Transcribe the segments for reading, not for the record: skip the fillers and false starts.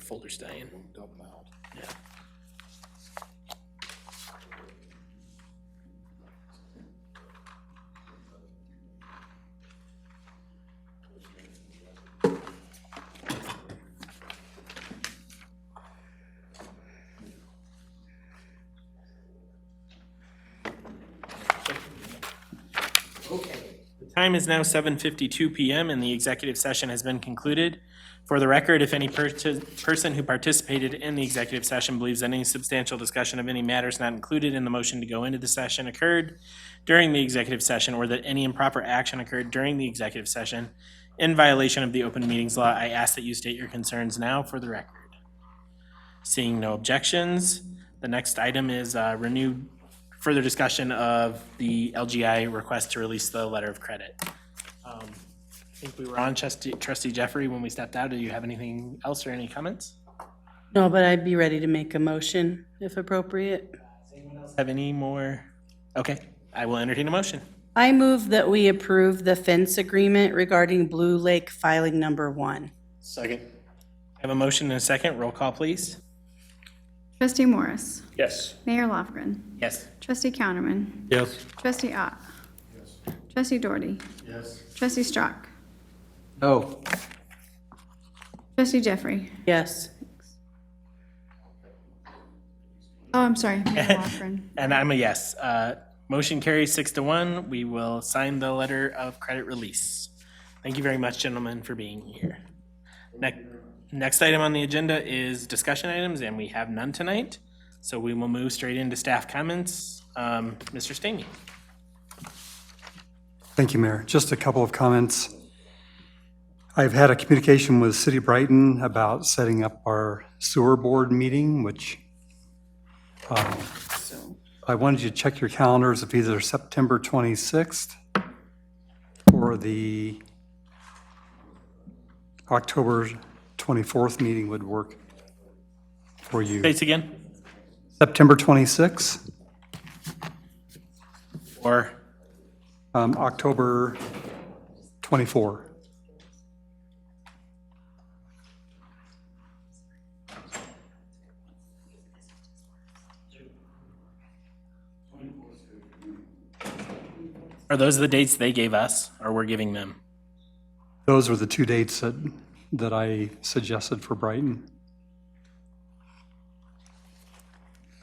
folder's dying. Yeah. Time is now 7:52 p.m. and the executive session has been concluded. For the record, if any person who participated in the executive session believes that any substantial discussion of any matters not included in the motion to go into the session occurred during the executive session, or that any improper action occurred during the executive session in violation of the open meetings law, I ask that you state your concerns now for the record. Seeing no objections, the next item is renewed further discussion of the LGI request to release the letter of credit. I think we were on Trustee Jeffrey when we stepped out. Do you have anything else or any comments? No, but I'd be ready to make a motion if appropriate. Does anyone else have any more? Okay, I will entertain a motion. I move that we approve the fence agreement regarding Blue Lake filing number 1. Second. I have a motion and a second. Roll call, please. Trustee Morris. Yes. Mayor Lofgren. Yes. Trustee Counterman. Yes. Trustee Ott. Yes. Trustee Doherty. Yes. Trustee Strzok. No. Trustee Jeffrey. Yes. Oh, I'm sorry, Mayor Lofgren. And I'm a yes. Motion carries 6-1. We will sign the letter of credit release. Thank you very much, gentlemen, for being here. Next item on the agenda is discussion items, and we have none tonight. So we will move straight into staff comments. Mr. Stamey. Thank you, Mayor. Just a couple of comments. I've had a communication with City of Brighton about setting up our sewer board meeting, which I wanted you to check your calendars of either September 26th or the October 24th meeting would work for you. Dates again? September 26th, Or October 24. are those the dates they gave us, or we're giving them? Those were the two dates that I suggested for Brighton.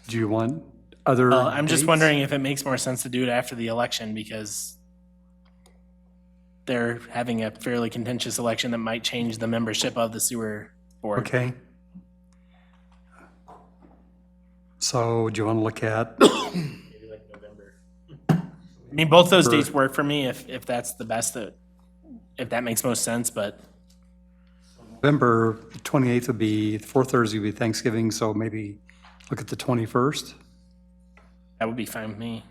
Do you want other Well, I'm just dates? wondering if it makes more sense to do it after the election, because they're having a fairly contentious election that might change the membership of the sewer board. Okay. So do you want to look at, Maybe like November. I mean, both those dates work for me if that's the best, if that makes most sense, but November 28th would be, the fourth Thursday would be Thanksgiving, so maybe look at the 21st. that would be fine with me.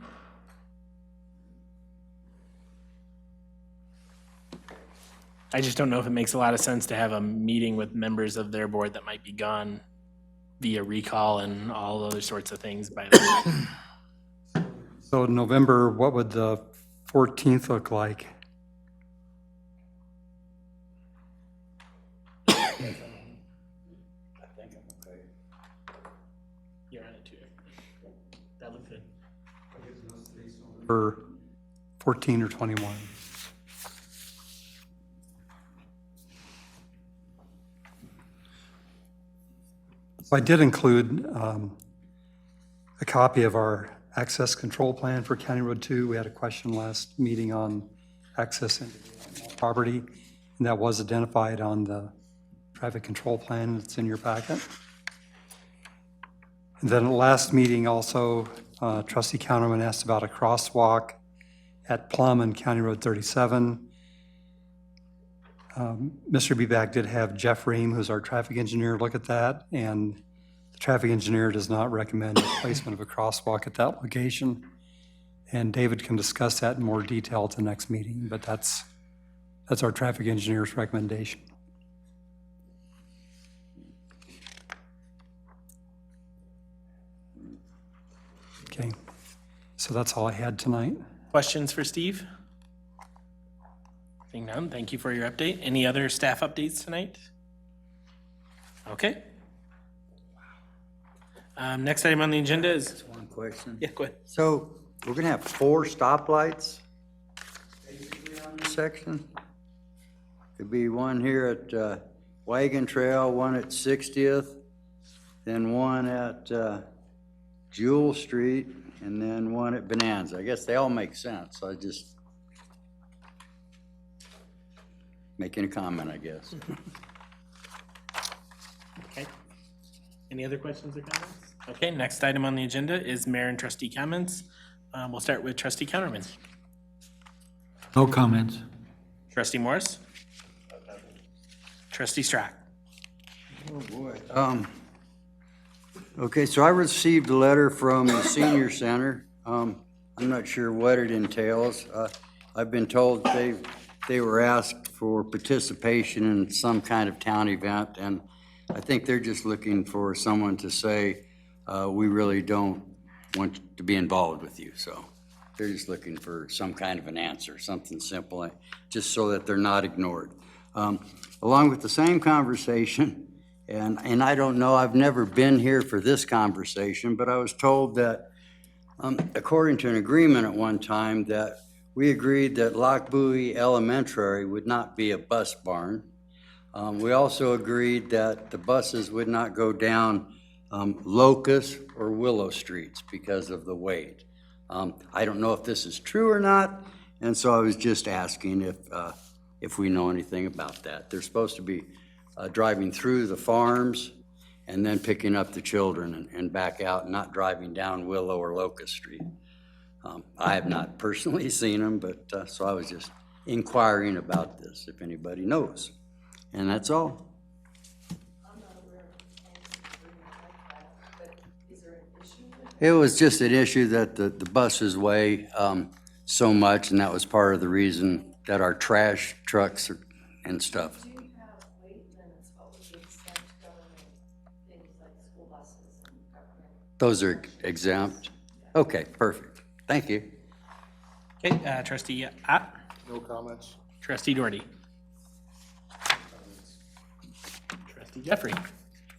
I just don't know if it makes a lot of sense to have a meeting with members of their board that might be gone via recall and all other sorts of things by then. So November, what would the 14th look like? You're on it too. That looked good. Or 14 or 21? So I did include a copy of our access control plan for County Road 2. We had a question last meeting on access into property, and that was identified on the traffic control plan that's in your packet. And then at last meeting also, Trustee Counterman asked about a crosswalk at Plum and County Road 37. Mr. Beback did have Jeff Ream, who's our traffic engineer, look at that, and the traffic engineer does not recommend the placement of a crosswalk at that location. And David can discuss that in more detail at the next meeting, but that's our traffic engineer's recommendation. Okay, so that's all I had tonight. Questions for Steve? Seeing none, thank you for your update. Any other staff updates tonight? Okay, Next item on the agenda is, One question. yeah, go ahead. So we're gonna have 4 stoplights basically on this section? Could be one here at Wagon Trail, one at 60th, then one at Jewel Street, and then one at Bonanza. I guess they all make sense. I just making a comment, I guess. Okay. Any other questions or comments? Okay, next item on the agenda is mayor and trustee comments. We'll start with trustee Counterman. No comments. Trustee Morris? Trustee Strack? Oh, boy. Okay, so I received a letter from the senior center. I'm not sure what it entails. I've been told they were asked for participation in some kind of town event, and I think they're just looking for someone to say, we really don't want to be involved with you, so they're just looking for some kind of an answer, something simple, just so that they're not ignored. Along with the same conversation, and I don't know, I've never been here for this conversation, but I was told that, according to an agreement at one time, that we agreed that Lochbuie Elementary would not be a bus barn. We also agreed that the buses would not go down Locust or Willow Streets because of the weight. I don't know if this is true or not, and so I was just asking if we know anything about that. They're supposed to be driving through the farms and then picking up the children and back out, not driving down Willow or Locust Street. I have not personally seen them, but so I was just inquiring about this, if anybody knows. And that's all. It was just an issue that the buses weigh so much, and that was part of the reason that our trash trucks and stuff. Do you have weight limits? What would be exempt government things like school buses and government? Those are exempt? Okay, perfect. Thank you. Okay, trustee Ott? No comments. Trustee Doherty? Trustee Jeffrey?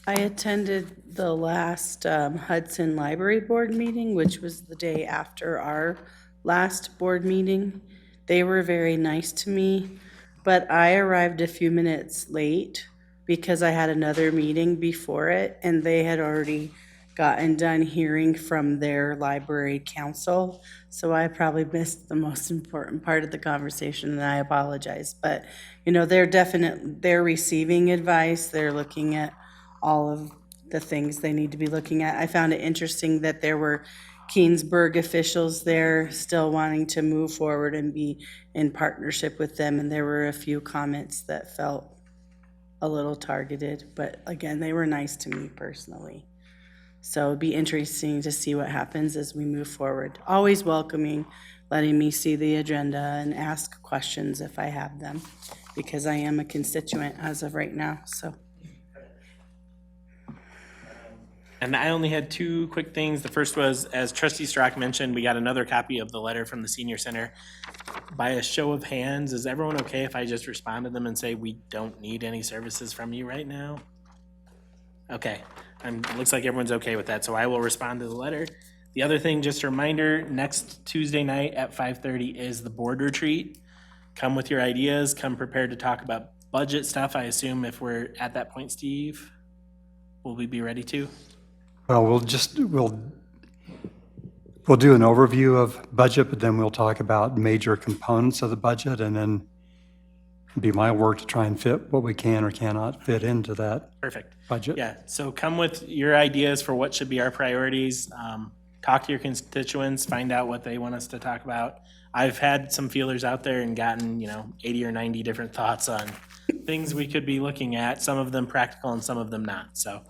I attended the last Hudson Library Board meeting, which was the day after our last board meeting. They were very nice to me, but I arrived a few minutes late because I had another meeting before it, and they had already gotten done hearing from their library council. So I probably missed the most important part of the conversation, and I apologize. But, you know, they're receiving advice. They're looking at all of the things they need to be looking at. I found it interesting that there were Keensburg officials there still wanting to move forward and be in partnership with them. And there were a few comments that felt a little targeted, but again, they were nice to me personally. So it'd be interesting to see what happens as we move forward. Always welcoming, letting me see the agenda and ask questions if I have them, because I am a constituent as of right now, so. And I only had 2 quick things. The first was, as trustee Strack mentioned, we got another copy of the letter from the senior center. By a show of hands, is everyone okay if I just respond to them and say, we don't need any services from you right now? Okay, it looks like everyone's okay with that, so I will respond to the letter. The other thing, just a reminder, next Tuesday night at 5:30 is the board retreat. Come with your ideas, come prepared to talk about budget stuff. I assume if we're at that point, Steve, will we be ready to? Well, we'll do an overview of budget, but then we'll talk about major components of the budget, and then it'll be my work to try and fit what we can or cannot fit into that Perfect. budget. Yeah, so come with your ideas for what should be our priorities. Talk to your constituents, find out what they want us to talk about. I've had some feelers out there and gotten, 80 or 90 different thoughts on things we could be looking at, some of them practical and some of them not, so.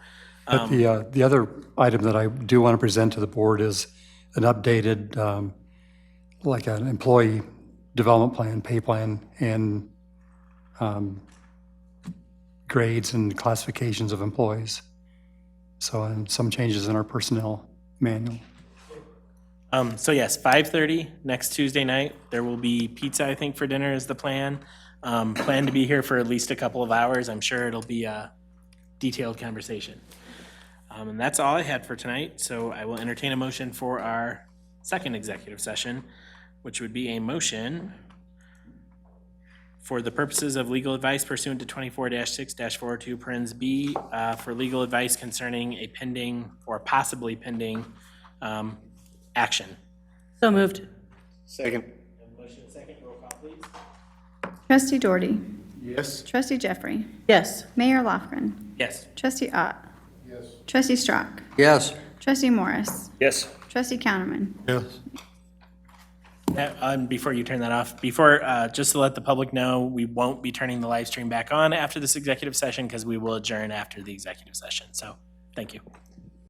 But the other item that I do want to present to the board is an updated, like an employee development plan, pay plan, and grades and classifications of employees. So, and some changes in our personnel manual. So yes, 5:30 next Tuesday night. There will be pizza, I think, for dinner is the plan. Plan to be here for at least a couple of hours. I'm sure it'll be a detailed conversation. And that's all I had for tonight, so I will entertain a motion for our second executive session, which would be a motion for the purposes of legal advice pursuant to 24-6-402 parens B, for legal advice concerning a pending or possibly pending action. So moved. Second. Motion second, roll call please. Trustee Doherty. Yes. Trustee Jeffrey. Yes. Mayor Lofgren. Yes. Trustee Ott. Yes. Trustee Strock. Yes. Trustee Morris. Yes. Trustee Counterman. Yes. Before you turn that off, just to let the public know, we won't be turning the live stream back on after this executive session because we will adjourn after the executive session. So, thank you.